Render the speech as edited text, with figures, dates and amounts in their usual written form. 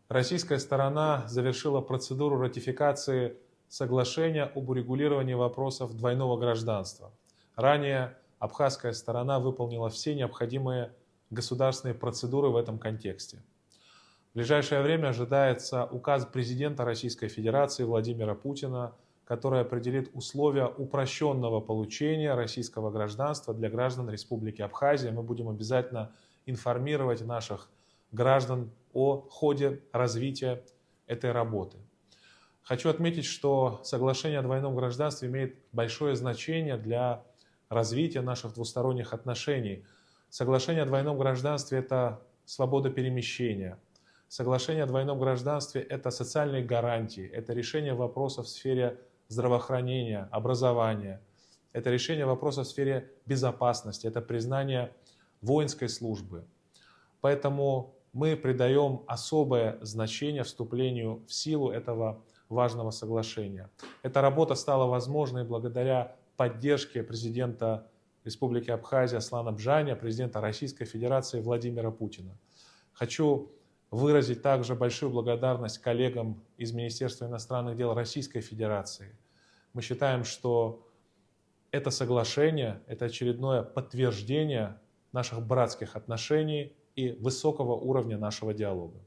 Российская сторона завершила процедуру ратификации соглашения об урегулировании вопросов двойного гражданства. Ранее абхазская сторона выполнила все необходимые государственные процедуры в этом контексте. В ближайшее время ожидается указ президента Российской Федерации Владимира Путина, который определит условия упрощенного получения российского гражданства для граждан Республики Абхазия. Мы будем обязательно информировать наших граждан о ходе развития этой работы. Хочу отметить, что соглашение о двойном гражданстве имеет большое значение для развития наших двусторонних отношений. Соглашение о двойном гражданстве – это свобода перемещения. Соглашение о двойном гражданстве – это социальные гарантии, это решение вопросов в сфере здравоохранения, образования, это решение вопросов в сфере безопасности, это признание воинской службы. Поэтому мы придаем особое значение вступлению в силу этого важного соглашения. Эта работа стала возможной благодаря поддержке президента Республики Абхазия Аслана Бжаня, президента Российской Федерации Владимира Путина. Хочу выразить также большую благодарность коллегам из Министерства иностранных дел Российской Федерации. Мы считаем, что это соглашение, это очередное подтверждение наших братских отношений и высокого уровня нашего диалога.